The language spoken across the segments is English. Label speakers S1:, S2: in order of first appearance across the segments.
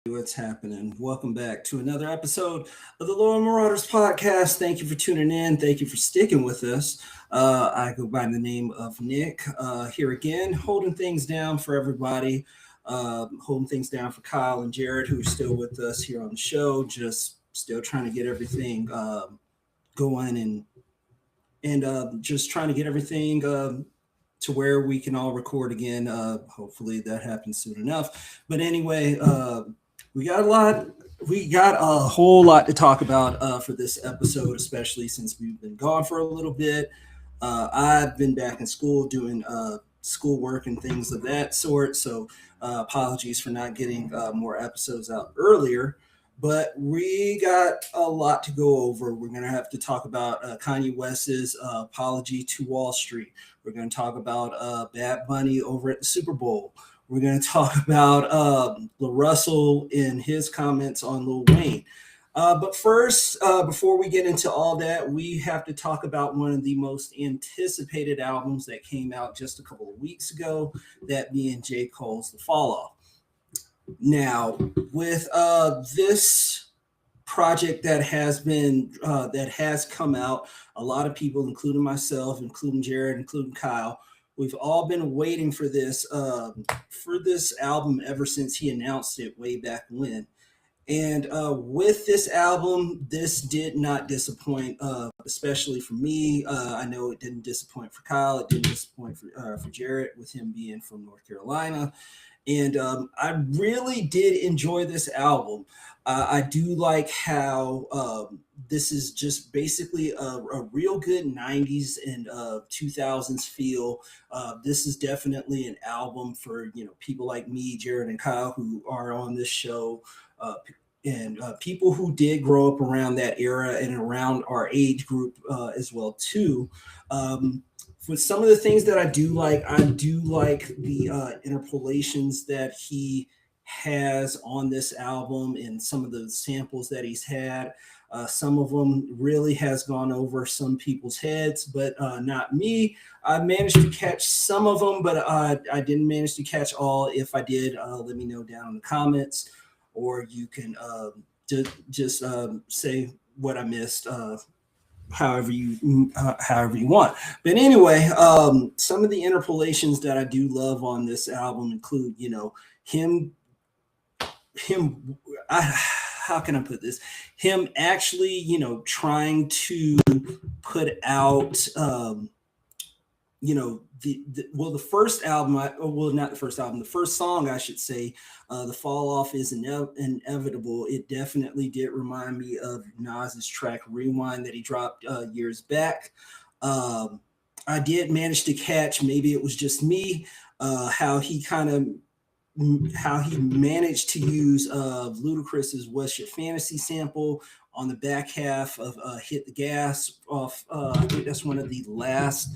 S1: What's happening? Welcome back to another episode of the Loyal Marauders podcast. Thank you for tuning in. Thank you for sticking with us. I go by the name of Nick here again, holding things down for everybody, holding things down for Kyle and Jared, who are still with us here on the show, just still trying to get everything going and just trying to get everything to where we can all record again. Hopefully that happens soon enough. But anyway, we got a lot. We got a whole lot to talk about for this episode, especially since we've been gone for a little bit. I've been back in school doing schoolwork and things of that sort. So apologies for not getting more episodes out earlier. But we got a lot to go over. We're going to have to talk about Kanye West's apology to Wall Street. We're going to talk about Bad Bunny over at the Super Bowl. We're going to talk about Russell and his comments on Lil Wayne. But first, before we get into all that, we have to talk about one of the most anticipated albums that came out just a couple of weeks ago, that being J. Cole's The Fall Off. Now, with this project that has come out, a lot of people, including myself, including Jared, including Kyle, we've all been waiting for this album ever since he announced it way back when. And with this album, this did not disappoint, especially for me. I know it didn't disappoint for Kyle. It didn't disappoint for Jared, with him being from North Carolina. And I really did enjoy this album. I do like how this is just basically a real good 90s and 2000s feel. This is definitely an album for people like me, Jared, and Kyle, who are on this show, and people who did grow up around that era and around our age group as well too. With some of the things that I do like the interpolations that he has on this album and some of the samples that he's had. Some of them really has gone over some people's heads, but not me. I managed to catch some of them, but I didn't manage to catch all. If I did, let me know down in the comments, or you can just say what I missed. However you want. But anyway, some of the interpolations that I do love on this album include, him. How can I put this? Him actually, trying to put out, the first album, not the first album, the first song, I should say, The Fall Off is inevitable. It definitely did remind me of Nas's track Rewind that he dropped years back. I did manage to catch, maybe it was just me, how he managed to use Ludacris's What's Your Fantasy sample on the back half of Hit the Gas off. I think that's one of the last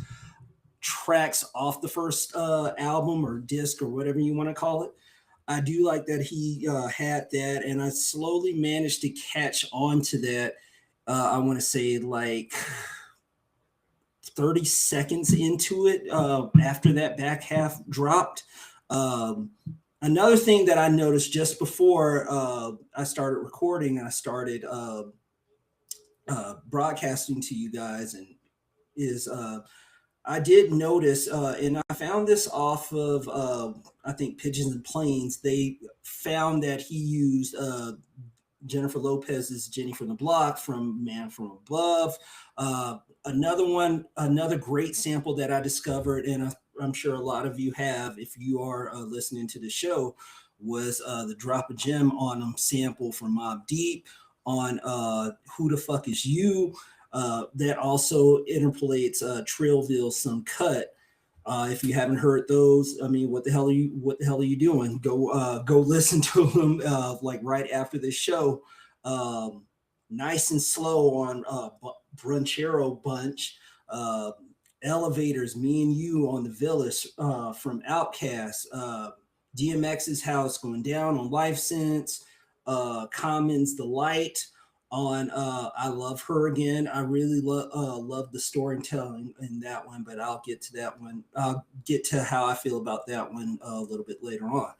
S1: tracks off the first album or disc or whatever you want to call it. I do like that he had that, and I slowly managed to catch on to that. I want to say like 30 seconds into it after that back half dropped. Another thing that I noticed just before I started recording and I started broadcasting to you guys is I did notice, and I found this off of, I think, Pigeons and Planes. They found that he used Jennifer Lopez's Jenny from the Block from Man from Above. Another great sample that I discovered, and I'm sure a lot of you have, if you are listening to the show, was the Drop a Gem on Them sample from Mobb Deep on Who the Fuck Is You? That also interpolates Trillville Some Cut. If you haven't heard those, I mean, what the hell are you doing? Go listen to them like right after this show. Nice and slow on Brunchero Bunch. Elevators, Me and You on The Village from Outkast. DMX's House Going Down on Life Sense. Common's The Light on I Love Her Again. I really love the storytelling in that one, but I'll get to that one. I'll get to how I feel about that one a little bit later on.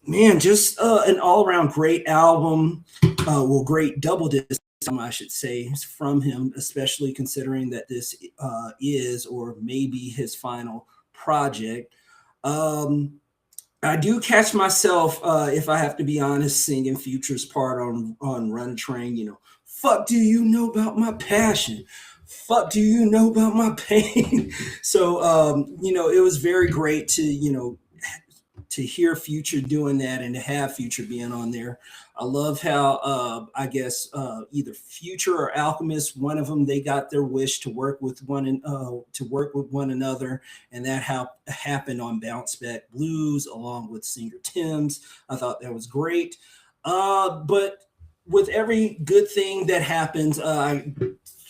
S1: Man, just an all-around great album. Well, great double disc album, I should say, from him, especially considering that this is or maybe his final project. Um, I do catch myself, if I have to be honest, singing Future's part on Run Train. Fuck, do you know about my passion? Fuck, do you know about my pain? So, it was very great to hear Future doing that and to have Future being on there. I love how I guess either Future or Alchemist, one of them, they got their wish to work with one another, and that happened on Bounce Back Blues along with singer Tim's. I thought that was great. But with every good thing that happens, I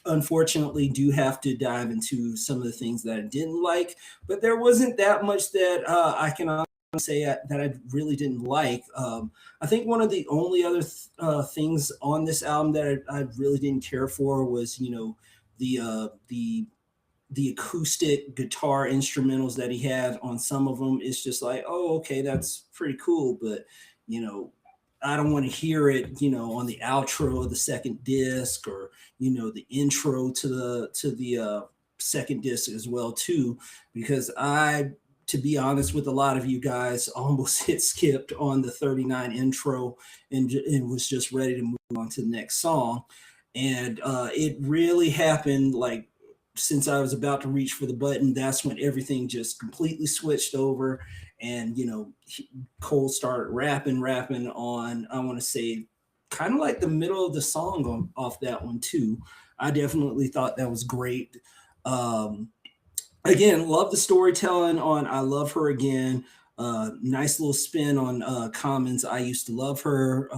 S1: unfortunately do have to dive into some of the things that I didn't like, but there wasn't that much that I can say that I really didn't like. I think one of the only other things on this album that I really didn't care for was, the uh, the the acoustic guitar instrumentals that he had on some of them. It's just like, oh, okay, that's pretty cool, but you know, I don't want to hear it, on the outro of the second disc, or the intro to the second disc as well too, because to be honest with a lot of you guys, almost hit skipped on the 39 intro and was just ready to move on to the next song. And it really happened like since I was about to reach for the button, that's when everything just completely switched over. And, Cole started rapping on, I want to say, kind of like the middle of the song off that one, too. I definitely thought that was great. Um, Again, love the storytelling on I Love Her Again. Nice little spin on Common's I Used to Love Her,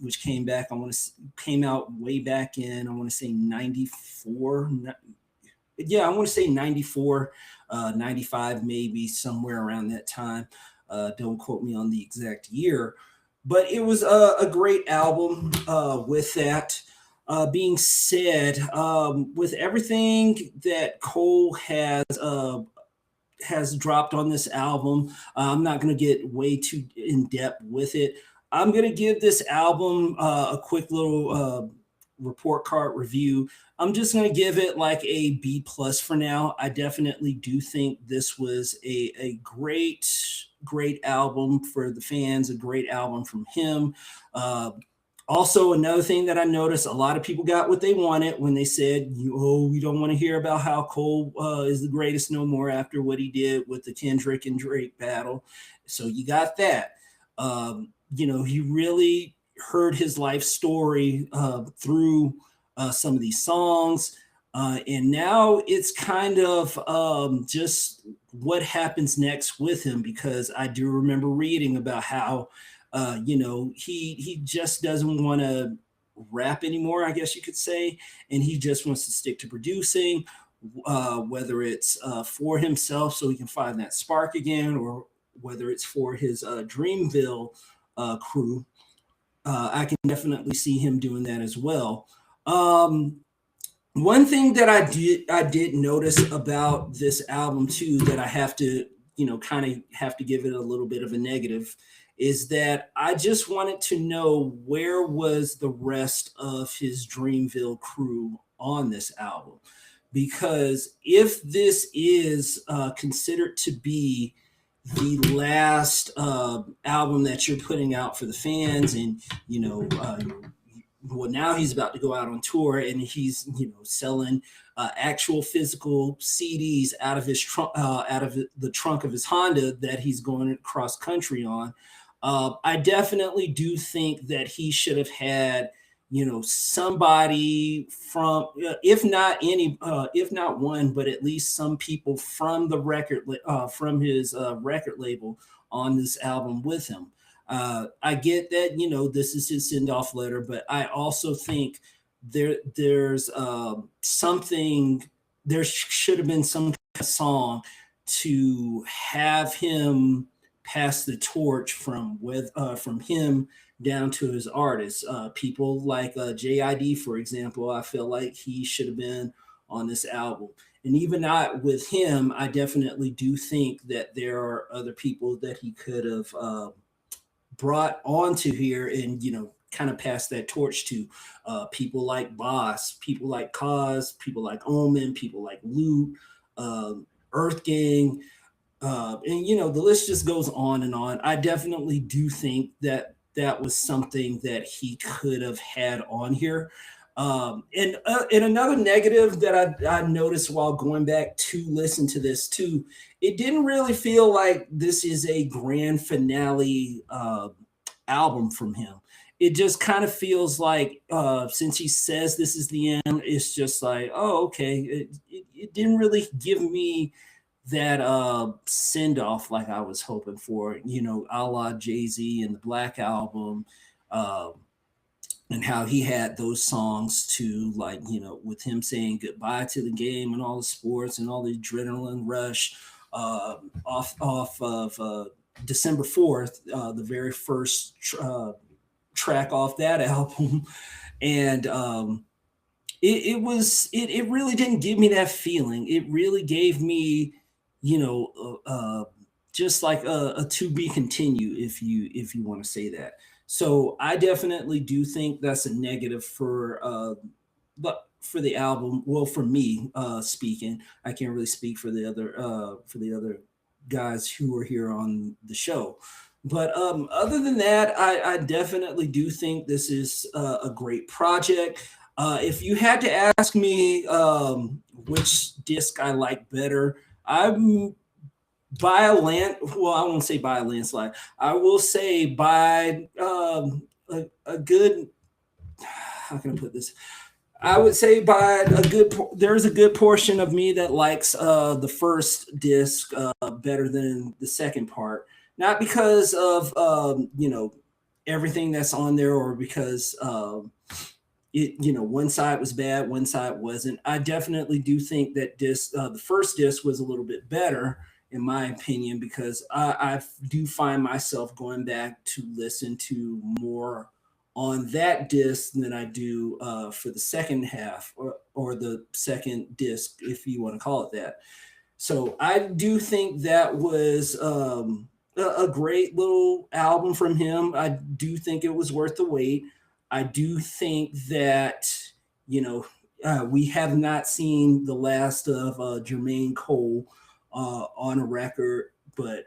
S1: which came out way back in, I want to say 94. Yeah, I want to say 94, 95, maybe somewhere around that time. Don't quote me on the exact year, but it was a great album. With that being said, with everything that Cole has dropped on this album, I'm not going to get way too in depth with it. I'm going to give this album a quick little report card review. I'm just going to give it like a B plus for now. I definitely do think this was a great album for the fans, a great album from him. Also, another thing that I noticed, a lot of people got what they wanted when they said, "Oh, we don't want to hear about how Cole is the greatest no more after what he did with the Kendrick and Drake battle." So you got that. He really heard his life story through some of these songs, and now it's kind of just what happens next with him, because I do remember reading about how he just doesn't want to rap anymore, I guess you could say, and he just wants to stick to producing, whether it's for himself so he can find that spark again, or whether it's for his Dreamville crew. I can definitely see him doing that as well. Um, One thing that I did notice about this album too, that I have to kind of have to give it a little bit of a negative, is that I just wanted to know where was the rest of his Dreamville crew on this album, because if this is considered to be the last album that you're putting out for the fans, and well, now he's about to go out on tour, and he's selling actual physical CDs out of his trunk, out of the trunk of his Honda that he's going cross country on. I definitely do think that he should have had somebody from, if not one, but at least some people from the from his record label on this album with him. I get that this is his send off letter, but I also think there's something. There should have been some kind of song to have him pass the torch from him down to his artists. People like JID, for example, I feel like he should have been on this album. And even not with him, I definitely do think that there are other people that he could have brought onto here and kind of passed that torch to people like Boss, people like Cause, people like Omen, people like Loot, Earth Gang, and the list just goes on and on. I definitely do think that that was something that he could have had on here. And another negative that I noticed while going back to listen to this too, it didn't really feel like this is a grand finale album from him. It just kind of feels like since he says this is the end, it's just like, oh, okay. It didn't really give me that send off like I was hoping for, a la Jay-Z and the Black Album, uh, and how he had those songs to, like, with him saying goodbye to the game and all the sports and all the adrenaline rush, off of December 4th, the very first track off that album. And it really didn't give me that feeling. It really gave me, just like a to be continue, if you want to say that. So I definitely do think that's a negative but for the album. Well, for me, speaking, I can't really speak for the other guys who are here on the show. But other than that, I definitely do think this is a great project. If you had to ask me which disc I like better, I'm by a land. Well, I won't say by a landslide. I will say by a good. How can I put this? I would say by a good. There's a good portion of me that likes the first disc better than the second part. Not because of everything that's on there, or because one side was bad, one side wasn't. I definitely do think that the first disc was a little bit better in my opinion, because I do find myself going back to listen to more on that disc than I do for the second half, or the second disc, if you want to call it that. So I do think that was a great little album from him. I do think it was worth the wait. I do think that, you know, we have not seen the last of Jermaine Cole on a record, but,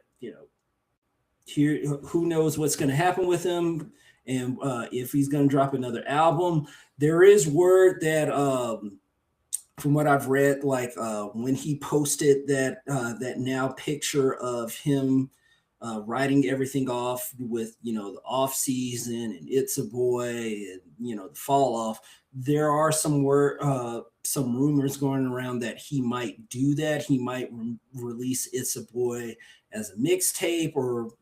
S1: here, who knows what's going to happen with him, and if he's going to drop another album. There is word that, from what I've read, like when he posted that now picture of him writing everything off with the off season and It's a Boy and the fall off. There are some rumors going around that he might do that. He might release It's a Boy as a mixtape, or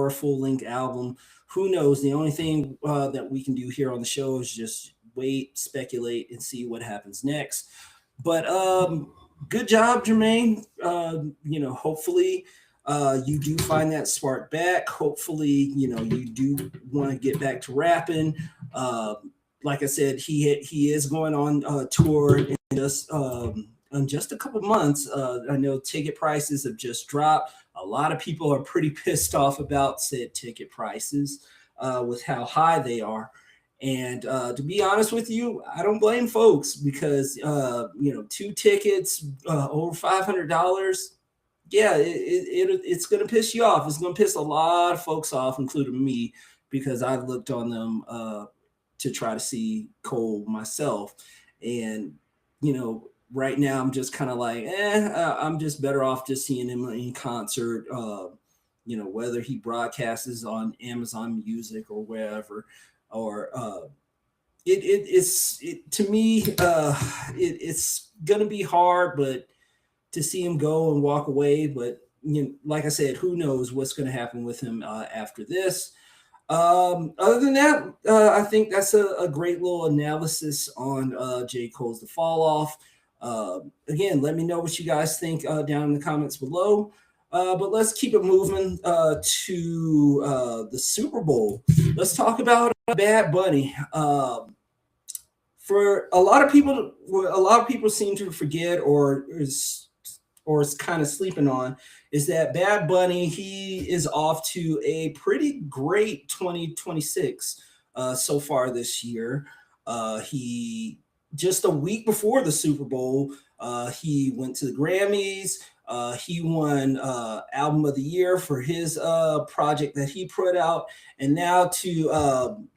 S1: a full length album. Who knows? The only thing that we can do here on the show is just wait, speculate, and see what happens next. But good job, Jermaine. Hopefully you do find that spark back. Hopefully, you do want to get back to rapping. Like I said, he is going on tour in just a couple months. I know ticket prices have just dropped. A lot of people are pretty pissed off about said ticket prices with how high they are. And to be honest with you, I don't blame folks, because two tickets over $500. Yeah, it's going to piss you off. It's going to piss a lot of folks off, including me, because I've looked on them to try to see Cole myself. And, right now I'm just kind of like, I'm just better off just seeing him in concert, whether he broadcasts on Amazon Music or wherever, or it's to me, it's going to be hard, but to see him go and walk away. But like I said, who knows what's going to happen with him after this. Other than that, I think that's a great little analysis on J. Cole's The Fall Off. Again, let me know what you guys think down in the comments below. But let's keep it moving to the Super Bowl. Let's talk about Bad Bunny. For a lot of people seem to forget, or is kind of sleeping on, is that Bad Bunny, he is off to a pretty great 2026 so far this year. He just a week before the Super Bowl, he went to the Grammys. He won Album of the Year for his project that he put out, and now to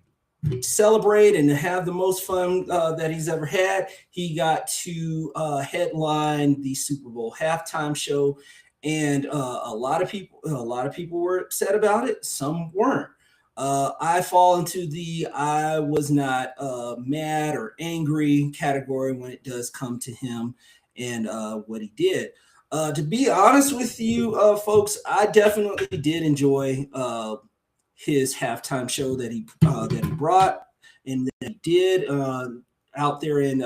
S1: celebrate and have the most fun that he's ever had, he got to headline the Super Bowl halftime show, and a lot of people were upset about it. Some weren't. I fall into the I was not mad or angry category when it does come to him and what he did. To be honest with you, folks, I definitely did enjoy his halftime show that he brought and that he did out there in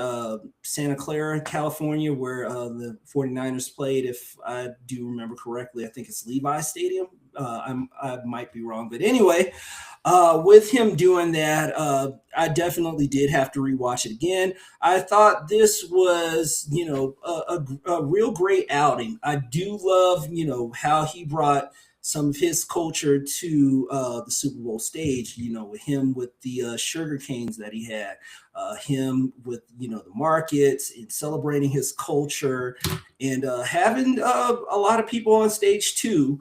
S1: Santa Clara, California, where the 49ers played. If I do remember correctly, I think it's Levi Stadium. I might be wrong, but anyway, with him doing that, I definitely did have to rewatch it again. I thought this was, a real great outing. I do love, how he brought some of his culture to the Super Bowl stage, with him with the sugar canes that he had, him with, the markets and celebrating his culture and having a lot of people on stage too.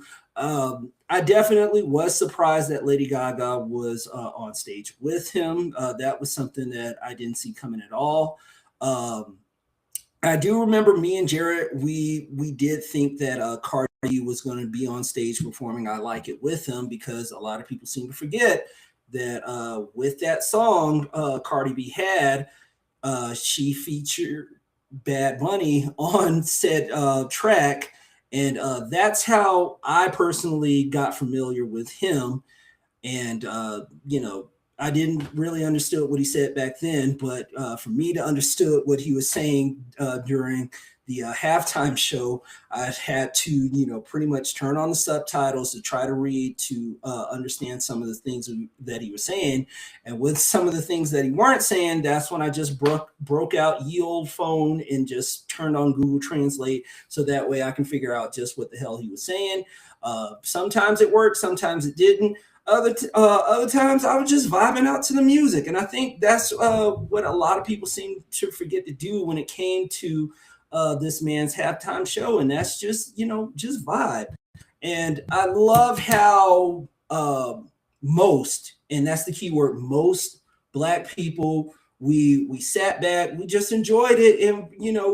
S1: I definitely was surprised that Lady Gaga was on stage with him. That was something that I didn't see coming at all. I do remember me and Jared, we did think that Cardi was going to be on stage performing "I Like It" with him, because a lot of people seem to forget that with that song Cardi B had, she featured Bad Bunny on said track, and that's how I personally got familiar with him. And I didn't really understood what he said back then, but for me to understood what he was saying during the halftime show, I had to, pretty much turn on the subtitles to try to read to understand some of the things that he was saying. And with some of the things that he weren't saying, that's when I just broke out ye old phone and just turned on Google Translate, so that way I can figure out just what the hell he was saying. Sometimes it worked, sometimes it didn't. Other times I was just vibing out to the music, and I think that's what a lot of people seem to forget to do when it came to this man's halftime show, and that's just just vibe. And I love how most, and that's the key word, most Black people, we sat back, we just enjoyed it, and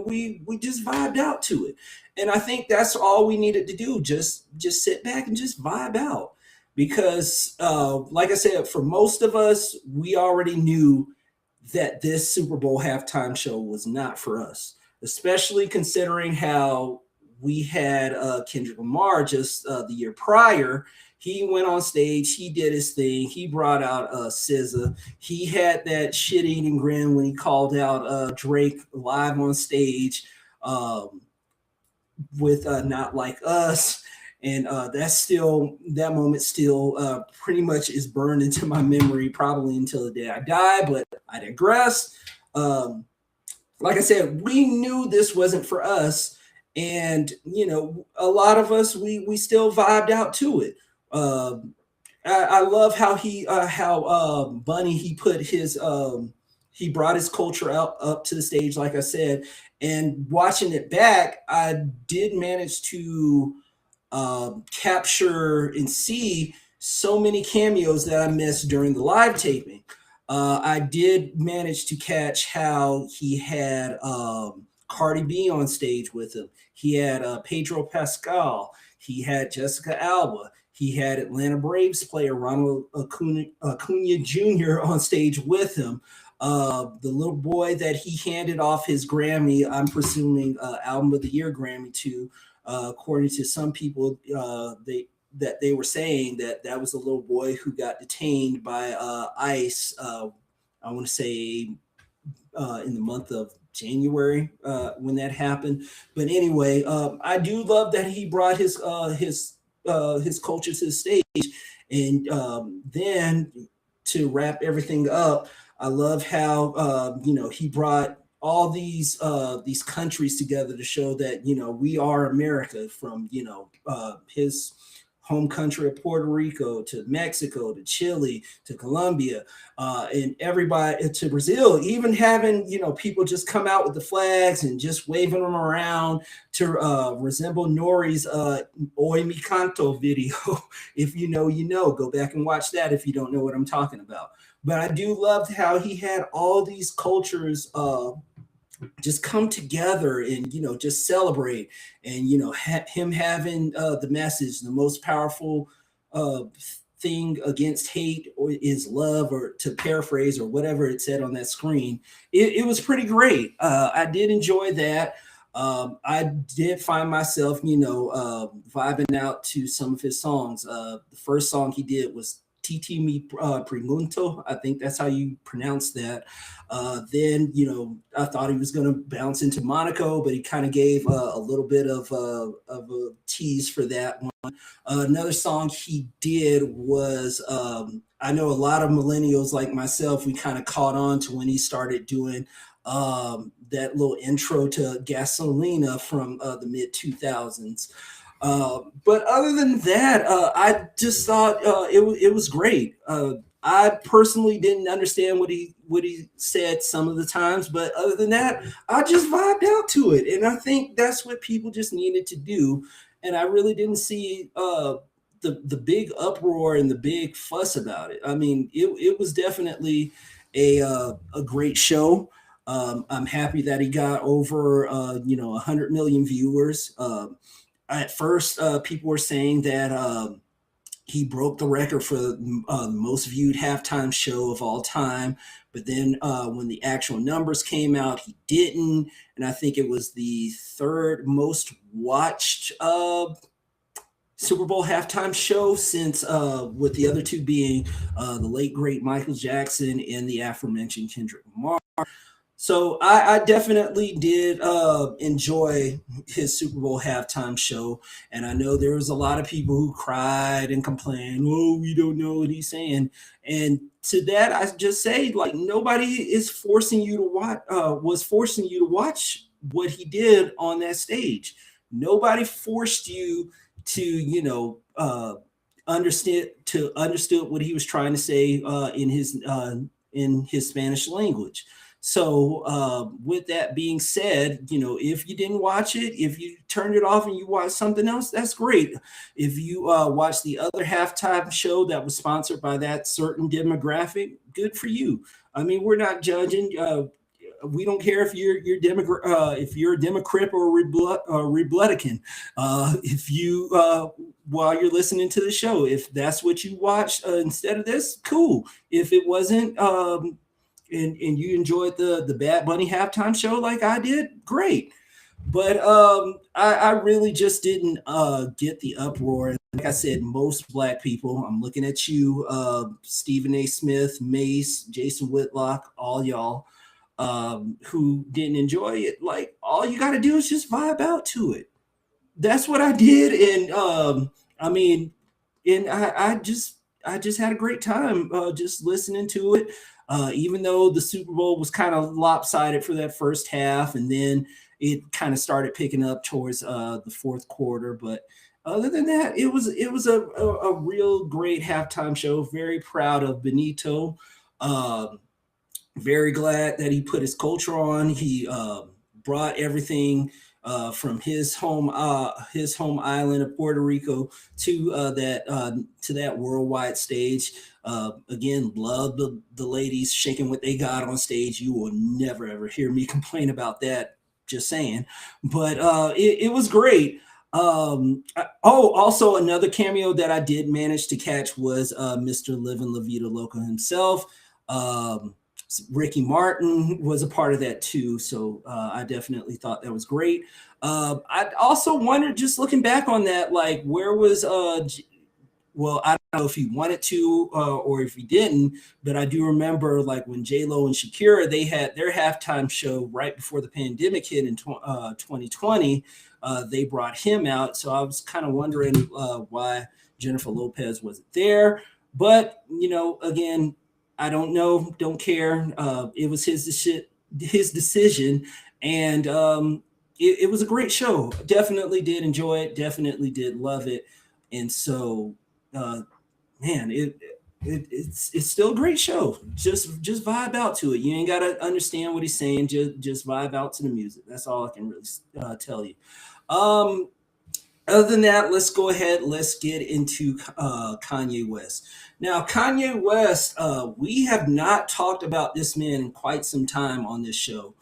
S1: we just vibed out to it. And I think that's all we needed to do, just sit back and just vibe out, because like I said, for most of us, we already knew that this Super Bowl halftime show was not for us, especially considering how we had Kendrick Lamar just the year prior. He went on stage, he did his thing, he brought out SZA. He had that shit-eating grin when he called out Drake live on stage with "Not Like Us." And that moment still pretty much is burned into my memory, probably until the day I die. But I digress. Like I said, we knew this wasn't for us, and a lot of us, we still vibed out to it. I love how Bunny, he put his he brought his culture out up to the stage, like I said. And watching it back, I did manage to capture and see so many cameos that I missed during the live taping. I did manage to catch how he had Cardi B on stage with him. He had Pedro Pascal. He had Jessica Alba. He had Atlanta Braves player Ronald Acuna Jr. on stage with him. The little boy that he handed off his Grammy, I'm presuming Album of the Year Grammy to, according to some people, they were saying that was a little boy who got detained by ICE. I want to say in the month of January when that happened. But anyway, I do love that he brought his culture to the stage, and then to wrap everything up, I love how he brought all these countries together to show that we are America, from his home country of Puerto Rico to Mexico to Chile to Colombia, and everybody to Brazil, even having people just come out with the flags and just waving them around to resemble Nori's Oi Mi Canto video. If go back and watch that if you don't know what I'm talking about. But I do love how he had all these cultures just come together and just celebrate, and him having the message, the most powerful uh, thing against hate or is love, or to paraphrase or whatever it said on that screen. It was pretty great. I did enjoy that. I did find myself vibing out to some of his songs. The first song he did was Titi Mi Pregunto. I think that's how you pronounce that. Then, I thought he was going to bounce into Monaco, but he kind of gave a little bit of a tease for that one. Another song he did was, I know a lot of millennials like myself, we kind of caught on to when he started doing that little intro to Gasolina from the mid 2000s. But other than that, I just thought it was great. I personally didn't understand what he said some of the times, but other than that, I just vibed out to it, and I think that's what people just needed to do. And I really didn't see the big uproar and the big fuss about it. I mean, it was definitely a great show. I'm happy that he got over 100 million viewers. At first, people were saying that he broke the record for the most viewed halftime show of all time. But then when the actual numbers came out, he didn't. And I think it was the third most watched Super Bowl halftime show since, with the other two being the late great Michael Jackson and the aforementioned Kendrick Lamar. So I definitely did enjoy his Super Bowl halftime show, and I know there was a lot of people who cried and complained, "Oh, we don't know what he's saying." And to that, I just say, like, nobody is forcing you to watch. Was forcing you to watch what he did on that stage. Nobody forced you to, understood what he was trying to say in his Spanish language. So, with that being said, if you didn't watch it, if you turned it off and you watched something else, that's great. If you watched the other halftime show that was sponsored by that certain demographic, good for you. I mean, we're not judging. We don't care if if you're a Democrat or a Republican. If you while you're listening to the show, if that's what you watched instead of this, cool. If it wasn't, and you enjoyed the Bad Bunny halftime show like I did, great. But I really just didn't get the uproar. Like I said, most black people, I'm looking at you, Stephen A. Smith, Mace, Jason Whitlock, all y'all who didn't enjoy it. Like, all you got to do is just vibe out to it. That's what I did. And I mean, and I just had a great time just listening to it. Even though the Super Bowl was kind of lopsided for that first half, and then it kind of started picking up towards the fourth quarter. But other than that, it was a real great halftime show. Very proud of Benito. Um, Very glad that he put his culture on. He brought everything from his home island of Puerto Rico to that worldwide stage. Again, love the ladies shaking what they got on stage. You will never ever hear me complain about that. Just saying, but it was great. Also another cameo that I did manage to catch was Mr. Livin' La Vida Loca himself. Um, Ricky Martin was a part of that too, so I definitely thought that was great. I also wondered, just looking back on that, like, where was well, I don't know if he wanted to or if he didn't, but I do remember, like, when J Lo and Shakira, they had their halftime show right before the pandemic hit in 2020. They brought him out, so I was kind of wondering why Jennifer Lopez wasn't there. But again, I don't know, don't care. It was his his decision, and it was a great show. Definitely did enjoy it. Definitely did love it, and so uh, man, it's still a great show. Just vibe out to it. You ain't gotta understand what he's saying. Just vibe out to the music. That's all I can really tell you. Um, Other than that, let's go ahead. Let's get into Kanye West. Now, Kanye West, we have not talked about this man in quite some time on this show,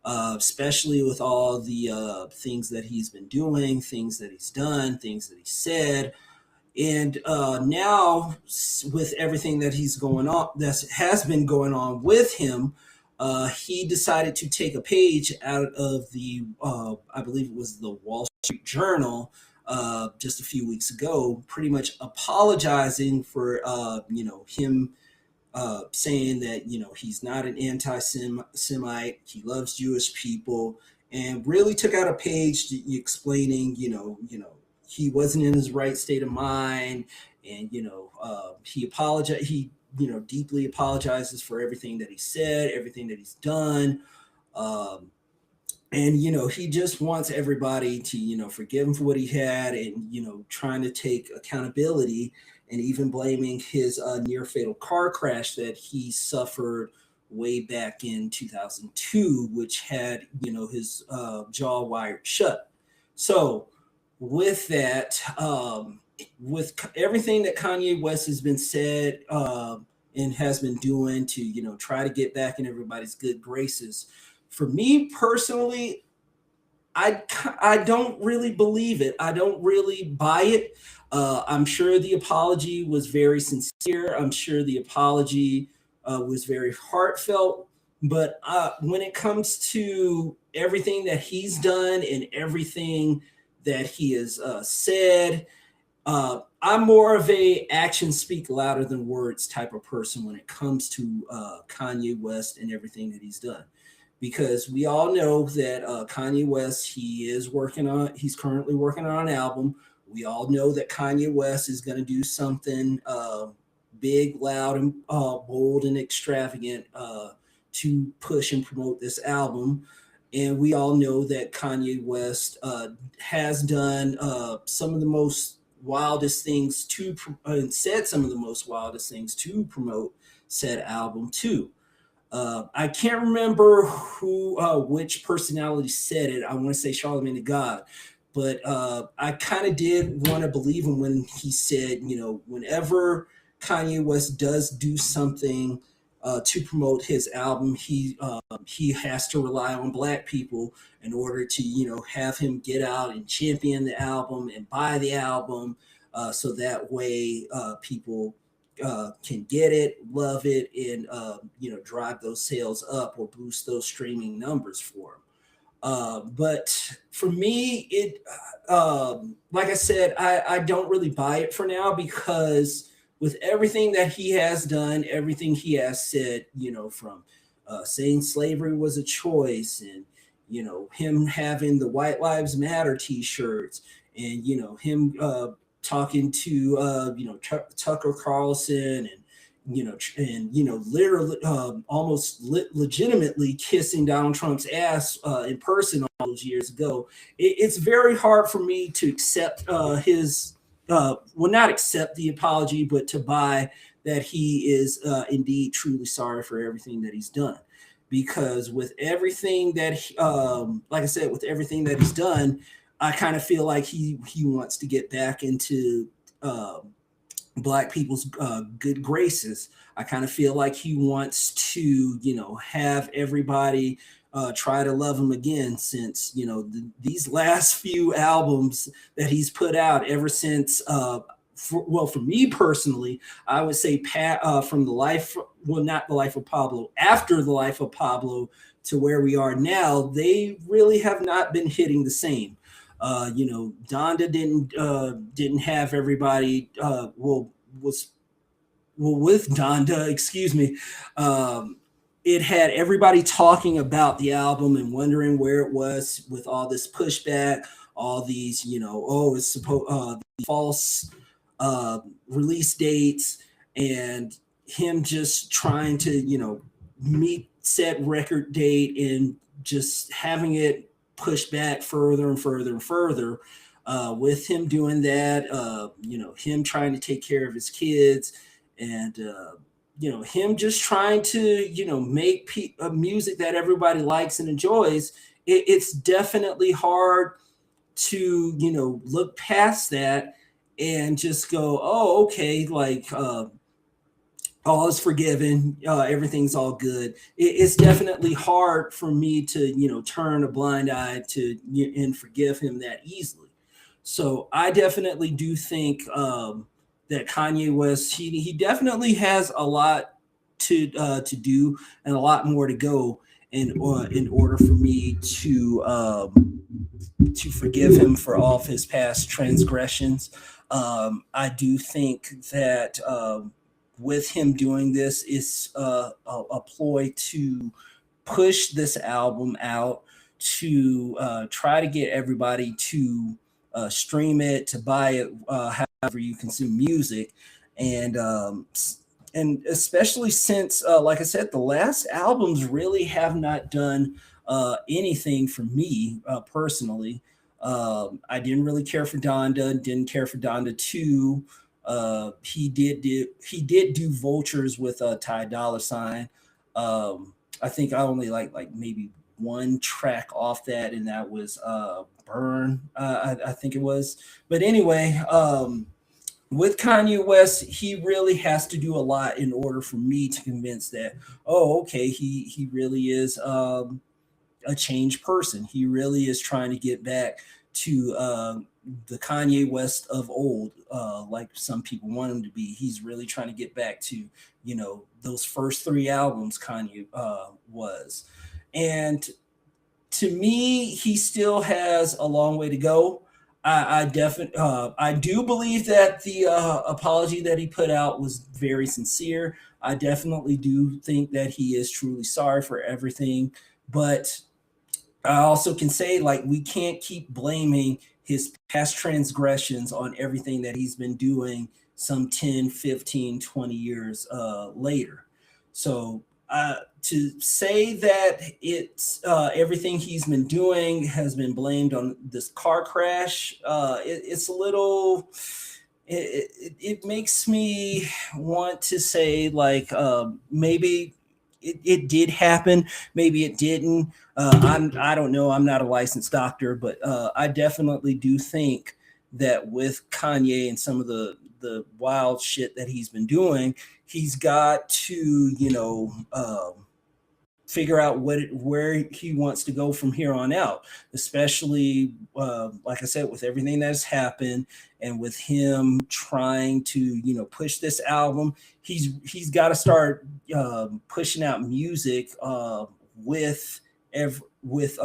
S1: especially with all the things that he's been doing, things that he's done, things that he said. And now, with everything that he's going on, that has been going on with him, he decided to take a page out of the, I believe it was the Wall Street Journal, just a few weeks ago, pretty much apologizing for, him saying that he's not an anti-Semite, he loves Jewish people, and really took out a page explaining, he wasn't in his right state of mind, and he apologized. He deeply apologizes for everything that he said, everything that he's done. Um, and he just wants everybody to forgive him for what he had, and trying to take accountability, and even blaming his near fatal car crash that he suffered way back in 2002, which had his jaw wired shut. So with that, with everything that Kanye West has been said, and has been doing to try to get back in everybody's good graces, for me personally, I don't really believe it. I don't really buy it. I'm sure the apology was very sincere. I'm sure the apology was very heartfelt. But when it comes to everything that he's done and everything that he has said, I'm more of a actions speak louder than words type of person when it comes to Kanye West and everything that he's done, because we all know that Kanye West, he's currently working on an album. We all know that Kanye West is going to do something big, loud, and bold and extravagant to push and promote this album. And we all know that Kanye West has done some of the most wildest things and said some of the most wildest things to promote said album too. I can't remember which personality said it. I want to say Charlamagne the God, but I kind of did want to believe him when he said, whenever Kanye West does do something to promote his album, he has to rely on Black people in order to, have him get out and champion the album and buy the album, so that way people can get it, love it, and drive those sales up or boost those streaming numbers for them. But for me, like I said, I don't really buy it for now, because with everything that he has done, everything he has said, from saying slavery was a choice, and him having the White Lives Matter T-shirts, and him talking to Tucker Carlson, and literally almost legitimately kissing Donald Trump's ass in person all those years ago. It's very hard for me to accept his well, not accept the apology, but to buy that he is indeed truly sorry for everything that he's done. Because with everything that like I said, with everything that he's done, I kind of feel like he wants to get back into Black people's good graces. I kind of feel like he wants to, have everybody try to love him again, since these last few albums that he's put out ever since. For me personally, I would say from the life, well, not the life of Pablo, after the life of Pablo to where we are now, they really have not been hitting the same. Donda didn't have everybody. Was well with Donda, excuse me. It had everybody talking about the album and wondering where it was with all this pushback, all these, oh, it's supposed false release dates, and him just trying to, meet set record date and just having it pushed back further and further and further. With him doing that, him trying to take care of his kids, and him just trying to make music that everybody likes and enjoys. It's definitely hard to look past that and just go, oh, okay, like all is forgiven, everything's all good. It's definitely hard for me to turn a blind eye to and forgive him that easily. So I definitely do think that Kanye West, he definitely has a lot to do and a lot more to go in order for me to forgive him for all of his past transgressions. I do think that with him doing this is a ploy to push this album out, to try to get everybody to stream it, to buy it, however you consume music, and and especially since, like I said, the last albums really have not done anything for me personally. I didn't really care for Donda, didn't care for Donda 2. He did do Vultures with Ty Dolla Sign. I think I only like maybe one track off that, and that was Burn. I think it was. But anyway, with Kanye West, he really has to do a lot in order for me to convince that, oh, okay, he really is a changed person. He really is trying to get back to the Kanye West of old, like some people want him to be. He's really trying to get back to those first three albums Kanye was, and to me, he still has a long way to go. I definitely, I do believe that the apology that he put out was very sincere. I definitely do think that he is truly sorry for everything, but I also can say, like, we can't keep blaming his past transgressions on everything that he's been doing some 10, 15, 20 years later. So to say that it's everything he's been doing has been blamed on this car crash, it's a little. It makes me want to say, like, maybe it did happen, maybe it didn't. I don't know. I'm not a licensed doctor, but I definitely do think that with Kanye and some of the wild shit that he's been doing, he's got to figure out where he wants to go from here on out. Especially, like I said, with everything that has happened, and with him trying to push this album, he's got to start pushing out music with with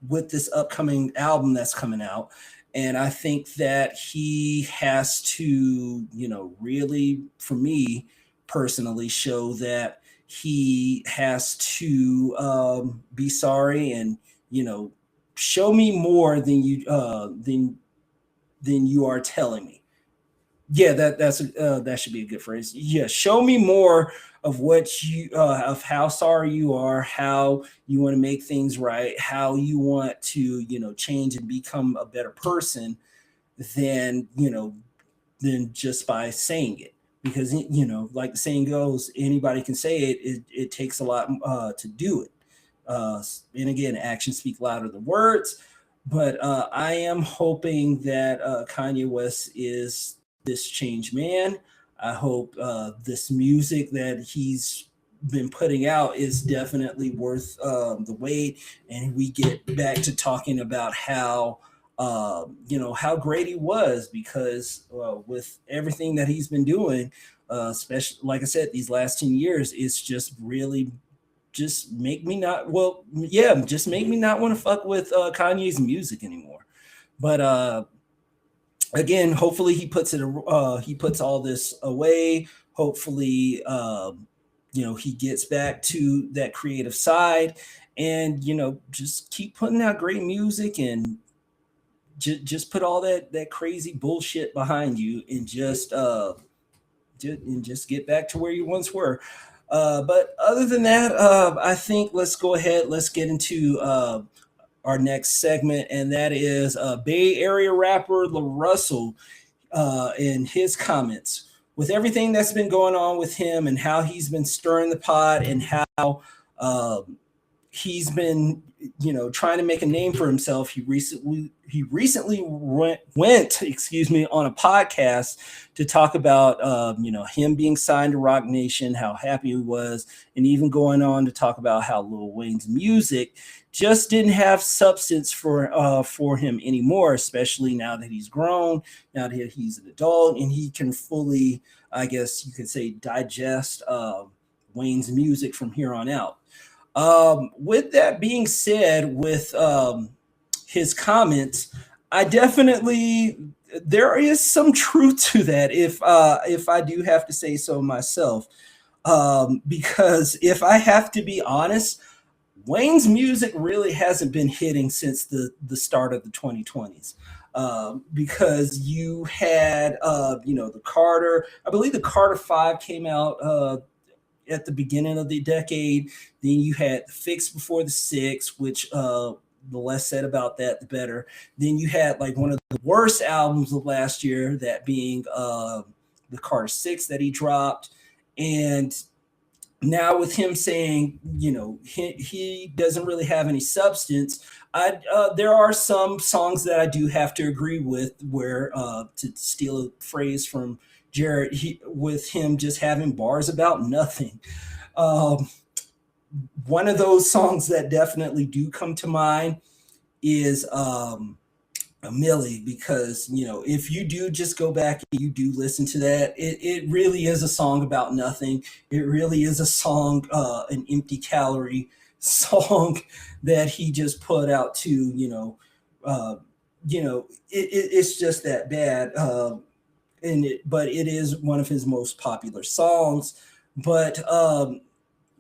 S1: with this upcoming album that's coming out. And I think that he has to, really, for me personally, show that he has to be sorry, and show me more than you are telling me. Yeah, that should be a good phrase. Yeah, show me more of what you of how sorry you are, how you want to make things right, how you want to change and become a better person than than just by saying it. Because like the saying goes, anybody can say it. It takes a lot to do it. And again, actions speak louder than words. But I am hoping that Kanye West is this changed man. I hope this music that he's been putting out is definitely worth the wait, and we get back to talking about how how great he was, because with everything that he's been doing, especially like I said, these last 10 years, it's just really just make me not well yeah just make me not want to fuck with Kanye's music anymore. But again, hopefully he puts all this away. Hopefully he gets back to that creative side, and just keep putting out great music, and just put all that crazy bullshit behind you, and just get back to where you once were. But other than that, I think let's go ahead. Let's get into our next segment, and that is Bay Area rapper La Russell and his comments. With everything that's been going on with him and how he's been stirring the pot and how um, he's been, trying to make a name for himself. He recently went, excuse me, on a podcast to talk about, him being signed to Rock Nation, how happy he was, and even going on to talk about how Lil Wayne's music just didn't have substance for him anymore, especially now that he's grown, now that he's an adult, and he can fully, I guess you could say, digest Wayne's music from here on out. With that being said, with his comments, I definitely there is some truth to that. If I do have to say so myself, because if I have to be honest, Wayne's music really hasn't been hitting since the start of the 2020s. Because you had, the Carter, I believe the Carter Five came out at the beginning of the decade. Then you had the Fix Before the Six, which the less said about that, the better. Then you had like one of the worst albums of last year, that being the Carter Six that he dropped, and now with him saying, he doesn't really have any substance. There are some songs that I do have to agree with, where to steal a phrase from Jared, with him just having bars about nothing. Um, One of those songs that definitely do come to mind is a Millie, because if you do just go back and you do listen to that, it really is a song about nothing. It really is a song, an empty calorie song that he just put out to, uh, it's just that bad. But it is one of his most popular songs. But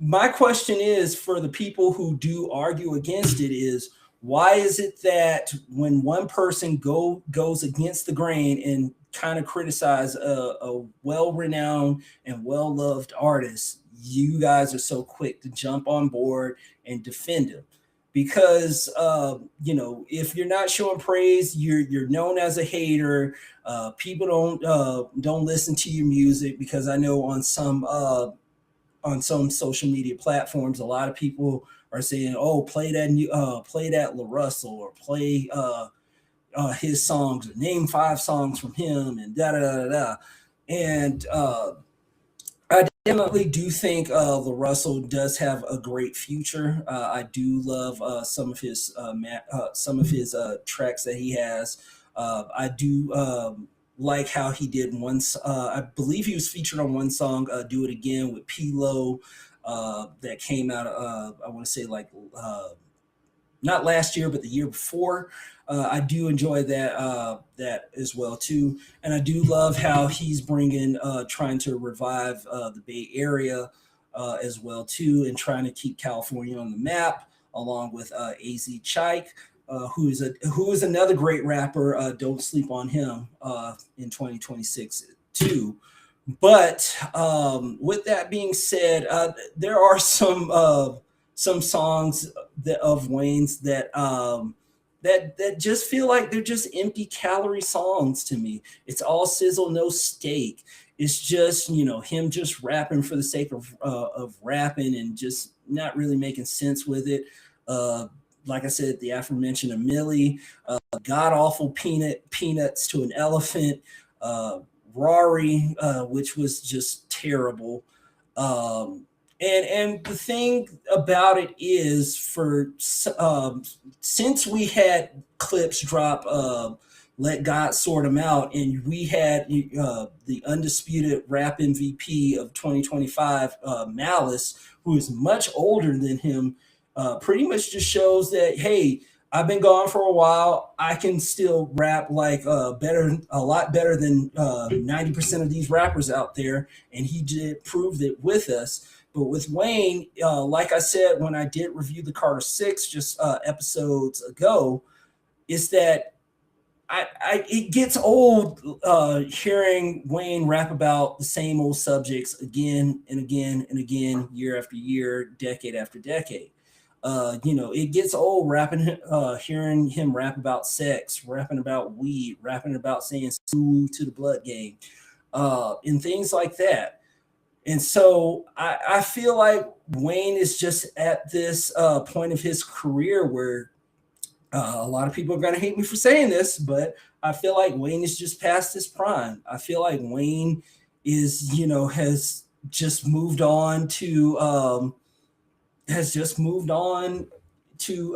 S1: my question is, for the people who do argue against it, is why is it that when one person goes against the grain and kind of criticize a well-renowned and well-loved artist, you guys are so quick to jump on board and defend him? Because if you're not showing praise, you're known as a hater. People don't listen to your music, because I know on some social media platforms, a lot of people are saying, "Oh, play that La Russell, or play his songs, or name 5 songs from him, and da da da da." And I definitely do think La Russell does have a great future. I do love some of his tracks that he has. I do like how he did once. I believe he was featured on one song, "Do It Again" with Pilo, that came out. I want to say like not last year, but the year before. I do enjoy that as well too, and I do love how he's trying to revive the Bay Area as well too, and trying to keep California on the map, along with Az Chike, who is another great rapper. Don't sleep on him in 2026 too. But with that being said, there are some songs of Wayne's that just feel like they're just empty calorie songs to me. It's all sizzle, no steak. It's just him just rapping for the sake of rapping, and just not really making sense with it. Like I said, the aforementioned Millie, god awful peanuts to an elephant, Rory, which was just terrible. And the thing about it is, since we had Clips drop "Let God Sort 'Em Out," and we had the undisputed rap MVP of 2025, Malice, who is much older than him, pretty much just shows that, hey, I've been gone for a while. I can still rap like a lot better than 90% of these rappers out there, and he did prove it with us. But with Wayne, like I said when I did review the Carter Six just episodes ago, is that it gets old hearing Wayne rap about the same old subjects again and again and again, year after year, decade after decade. It gets old hearing him rap about sex, rapping about weed, rapping about saying "sue" to the blood game, and things like that. And so I feel like Wayne is just at this point of his career where a lot of people are going to hate me for saying this, but I feel like Wayne is just past his prime. I feel like Wayne has just moved on to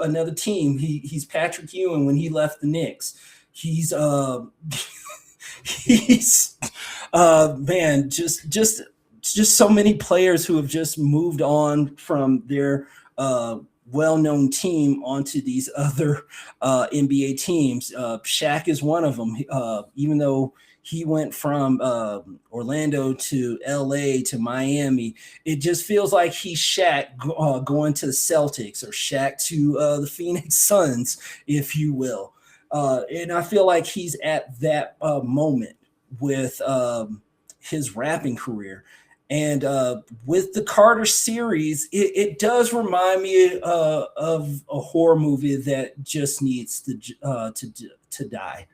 S1: another team. He's Patrick Ewing when he left the Knicks. He's he's man, just so many players who have just moved on from their well-known team onto these other NBA teams. Shaq is one of them. Even though he went from Orlando to LA to Miami, it just feels like he's Shaq going to the Celtics, or Shaq to the Phoenix Suns, if you will. And I feel like he's at that moment with his rapping career. And with the Carter series, it does remind me of a horror movie that just needs to die.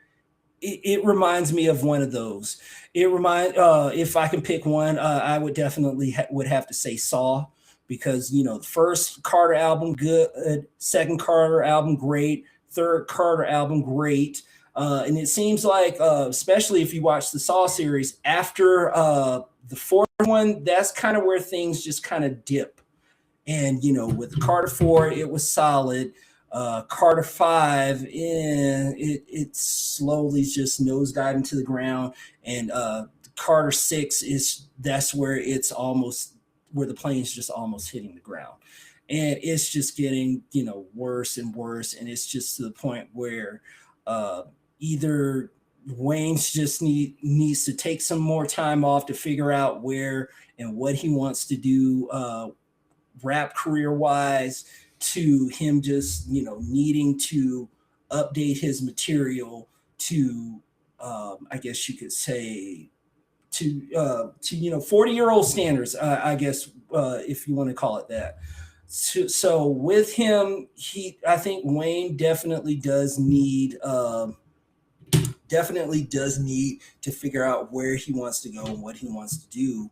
S1: It reminds me of one of those. If I can pick one, I would definitely would have to say Saw, because the first Carter album good, second Carter album great, third Carter album great. And it seems like, especially if you watch the Saw series, after the fourth one, that's kind of where things just kind of dip. And with Carter 4, it was solid. Carter 5, it slowly just nosedived into the ground. And Carter 6 that's where it's almost where the plane's just almost hitting the ground. And it's just getting worse and worse. And it's just to the point where either Wayne's just needs to take some more time off to figure out where and what he wants to do rap career wise, to him just needing to update his material to I guess you could say to 40-year-old standards, I guess, if you want to call it that. So with him, I think Wayne definitely does need to figure out where he wants to go and what he wants to do,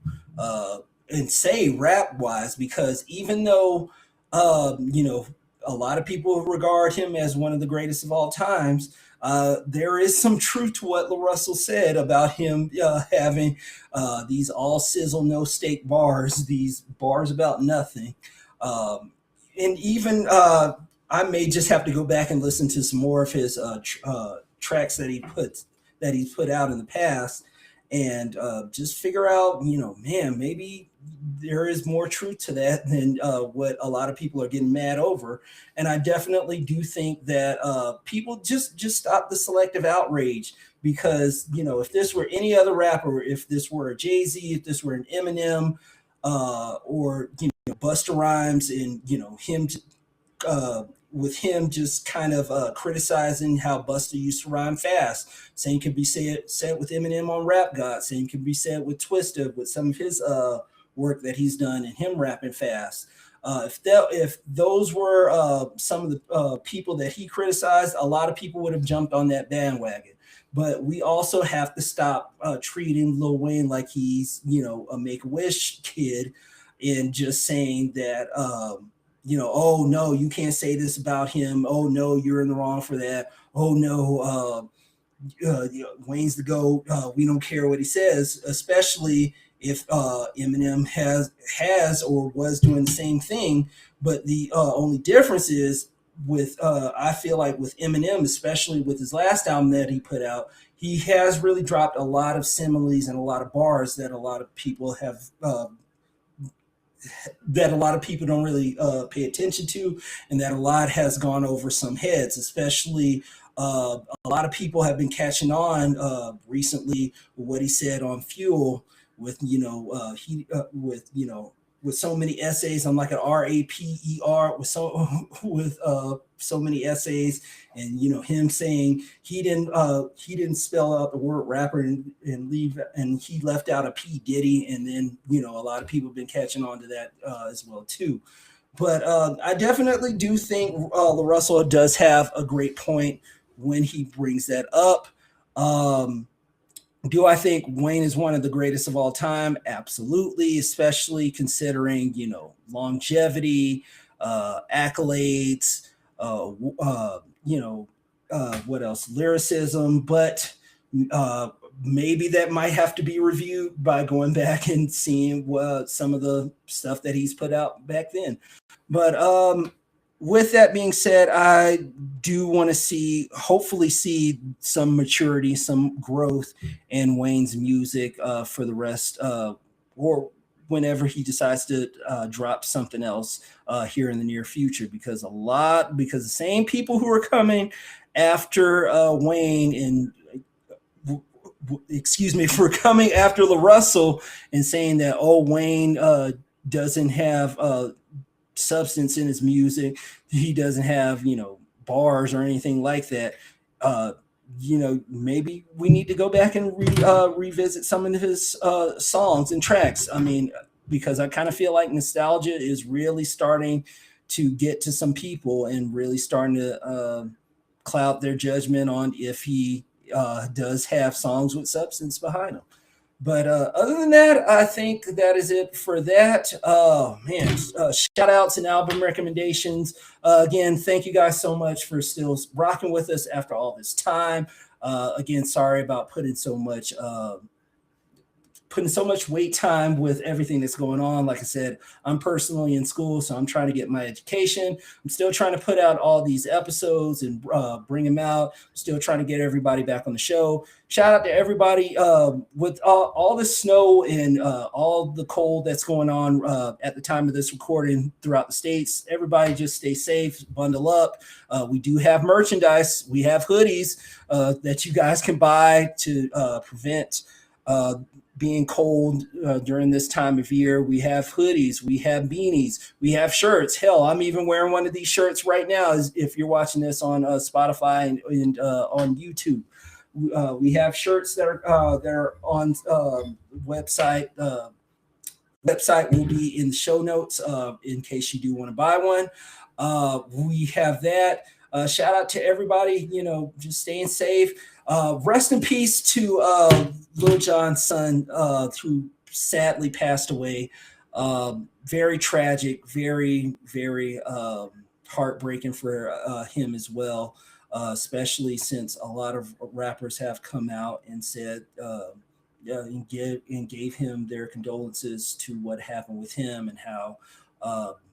S1: and say rap wise, because even though a lot of people regard him as one of the greatest of all times, there is some truth to what LaRussell said about him having these all sizzle no steak bars, these bars about nothing. And even I may just have to go back and listen to some more of his tracks that he's put out in the past, and just figure out, man, maybe there is more truth to that than what a lot of people are getting mad over. And I definitely do think that people just stop the selective outrage, because if this were any other rapper, if this were a Jay-Z, if this were an Eminem, or Busta Rhymes, and him with him just kind of criticizing how Busta used to rhyme fast. Same can be said with Eminem on Rap God. Same can be said with Twista, with some of his work that he's done, and him rapping fast. If those were some of the people that he criticized, a lot of people would have jumped on that bandwagon. But we also have to stop treating Lil Wayne like he's a Make-A-Wish kid, and just saying that oh no, you can't say this about him. Oh no, you're in the wrong for that. Oh no, Wayne's the GOAT. We don't care what he says, especially if Eminem has or was doing the same thing. But the only difference is with I feel like with Eminem, especially with his last album that he put out, he has really dropped a lot of similes and a lot of bars that a lot of people have that a lot of people don't really pay attention to, and that a lot has gone over some heads. Especially a lot of people have been catching on recently with what he said on Fuel, with with so many essays. I'm like an RAPER with so many essays, and him saying he didn't spell out the word rapper and leave, and he left out a P Diddy, and then a lot of people have been catching on to that as well too. But I definitely do think LaRussell does have a great point when he brings that up. Do I think Wayne is one of the greatest of all time? Absolutely, especially considering, longevity, accolades, what else? Lyricism, but maybe that might have to be reviewed by going back and seeing some of the stuff that he's put out back then. But with that being said, I do want to hopefully see some maturity, some growth in Wayne's music for the rest, or whenever he decides to drop something else here in the near future, because the same people who are coming after Wayne and for coming after LaRussell and saying that, Wayne doesn't have substance in his music, he doesn't have bars or anything like that, maybe we need to go back and revisit some of his songs and tracks. I mean, because I kind of feel like nostalgia is really starting to get to some people and really starting to cloud their judgment on if he does have songs with substance behind them. But other than that, I think that is it for that. Shout outs and album recommendations. Again, thank you guys so much for still rocking with us after all this time. Again, sorry about putting so much wait time with everything that's going on. Like I said, I'm personally in school, so I'm trying to get my education. I'm still trying to put out all these episodes and bring them out. I'm still trying to get everybody back on the show. Shout out to everybody with all the snow and all the cold that's going on at the time of this recording throughout the states. Everybody just stay safe, bundle up. We do have merchandise. We have hoodies that you guys can buy to prevent being cold during this time of year. We have hoodies, we have beanies, we have shirts. Hell, I'm even wearing one of these shirts right now. If you're watching this on Spotify and on YouTube, we have shirts that are on website. Website will be in the show notes in case you do want to buy one. We have that. Shout out to everybody, just staying safe. Rest in peace to Lil Jon's son, who sadly passed away. Very tragic, very, very heartbreaking for him as well, especially since a lot of rappers have come out and said and gave him their condolences to what happened with him and how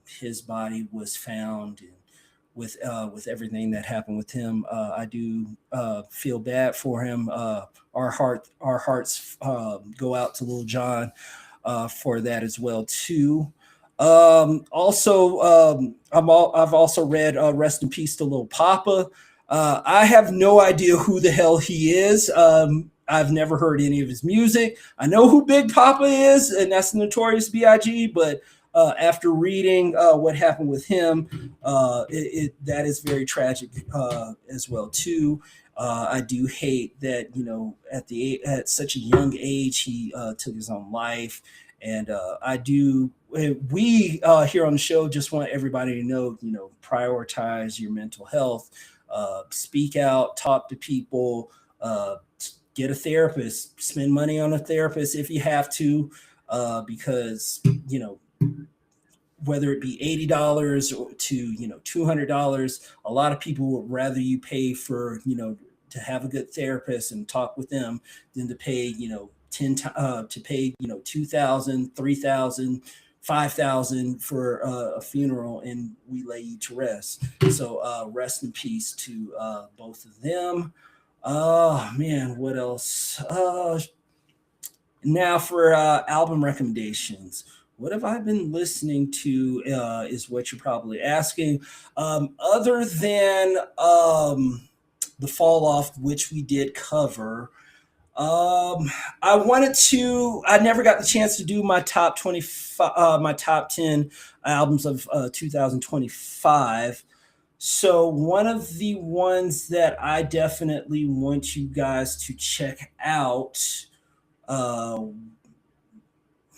S1: his body was found. And with everything that happened with him, I do feel bad for him. Our hearts go out to Lil Jon for that as well too. I've also read Rest in Peace to Lil Papa. I have no idea who the hell he is. I've never heard any of his music. I know who Big Papa is, and that's Notorious B.I.G., but after reading what happened with him, that is very tragic as well too. I do hate that at such a young age he took his own life, and we here on the show just want everybody to know, prioritize your mental health, speak out, talk to people, get a therapist, spend money on a therapist if you have to, because whether it be $80 to $200, a lot of people would rather you pay for to have a good therapist and talk with them than to pay to pay $2,000, $3,000, $5,000 for a funeral and we lay you to rest. So rest in peace to both of them. Oh man, what else? Now for album recommendations. What have I been listening to is what you're probably asking. Other than The Fall Off, which we did cover, Um, I never got the chance to do my top 25, my top 10 albums of 2025. So one of the ones that I definitely want you guys to check out, uh,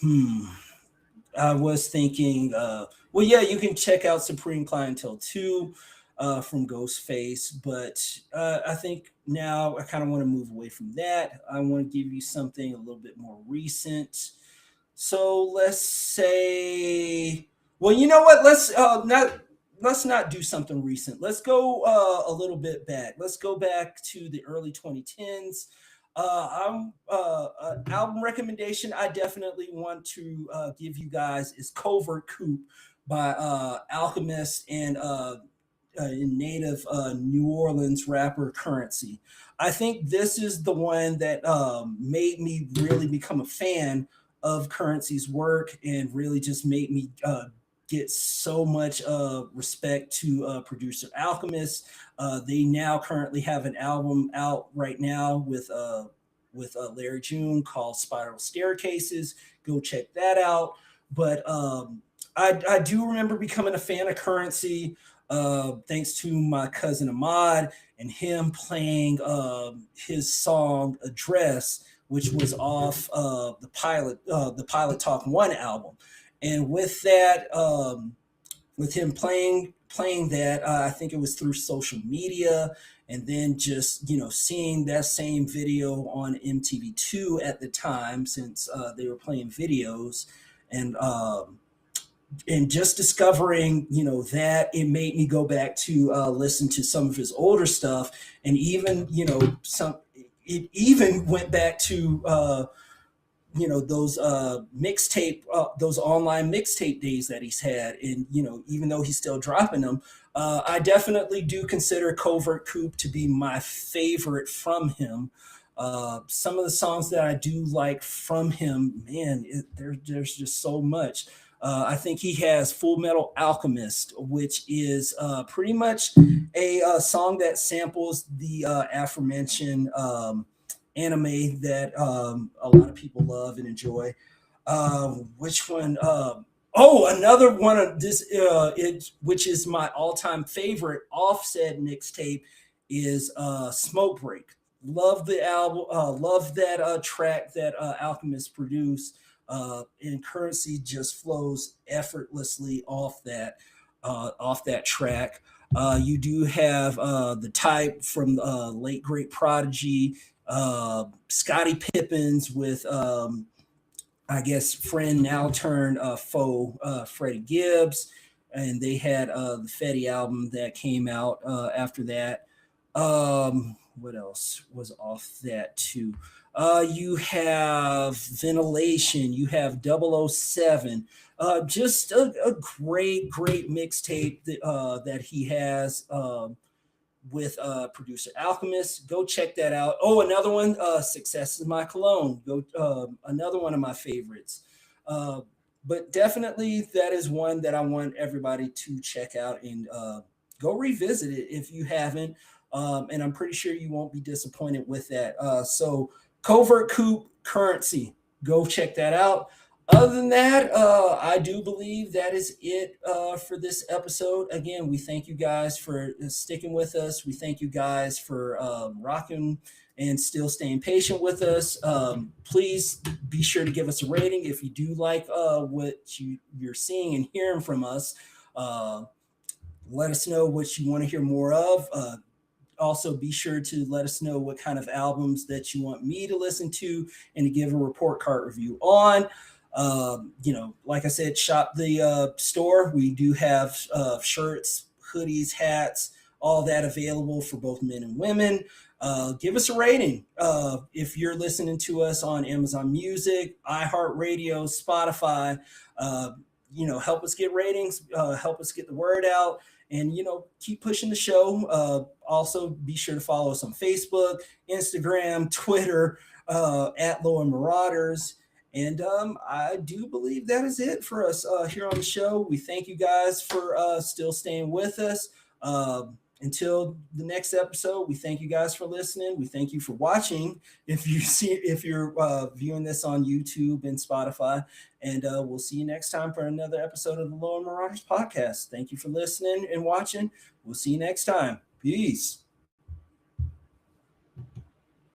S1: hmm, I was thinking, well, yeah, you can check out Supreme Clientele 2 from Ghostface, but I think now I kind of want to move away from that. I want to give you something a little bit more recent. So let's say, well, you know what? Let's not do something recent. Let's go a little bit back. Let's go back to the early 2010s. I'm Album recommendation I definitely want to give you guys is Covert Coup by Alchemist and native New Orleans rapper Currency. I think this is the one that made me really become a fan of Currency's work and really just made me get so much respect to producer Alchemist. They now currently have an album out right now with Larry June called Spiral Staircases. Go check that out. But I do remember becoming a fan of Currency thanks to my cousin Ahmad and him playing his song Address, which was off the Pilot Talk One album. And with that, with him playing that, I think it was through social media, and then just seeing that same video on MTV2 at the time, since they were playing videos, and just discovering that, it made me go back to listen to some of his older stuff, and even some it even went back to those mixtape those online mixtape days that he's had, and even though he's still dropping them, I definitely do consider Covert Coup to be my favorite from him. Some of the songs that I do like from him, man, there's just so much. I think he has Full Metal Alchemist, which is pretty much a song that samples the aforementioned anime that a lot of people love and enjoy. Which one? Oh, another one of this, which is my all-time favorite Offset mixtape, is Smoke Break. Love the album. Love that track that Alchemist produced. And Currency just flows effortlessly off that track. You do have the Type from late great Prodigy, Scottie Pippins with I guess friend now turned foe Freddie Gibbs, and they had the Fetty album that came out after that. What else was off that too? You have Ventilation, you have 007. Just a great mixtape that he has. With producer Alchemist. Go check that out. Oh, another one, Success is My Cologne. Go another one of my favorites. Uh, but definitely that is one that I want everybody to check out and go revisit it if you haven't. And I'm pretty sure you won't be disappointed with that. So Covert Coup Currency. Go check that out. Other than that, I do believe that is it for this episode. Again, we thank you guys for sticking with us. We thank you guys for rocking and still staying patient with us. Please be sure to give us a rating if you do like what you're seeing and hearing from us. Uh, Let us know what you want to hear more of. Also, be sure to let us know what kind of albums that you want me to listen to and to give a report card review on. Like I said, shop the store. We do have shirts, hoodies, hats, all that available for both men and women. Give us a rating. If you're listening to us on Amazon Music, iHeartRadio, Spotify, help us get ratings, help us get the word out, and keep pushing the show. Also, be sure to follow us on Facebook, Instagram, Twitter, at Lower Marauders. And I do believe that is it for us here on the show. We thank you guys for still staying with us. until the next episode, we thank you guys for listening. We thank you for watching. If you're viewing this on YouTube and Spotify, and we'll see you next time for another episode of the Lower Marauders podcast. Thank you for listening and watching. We'll see you next time. Peace.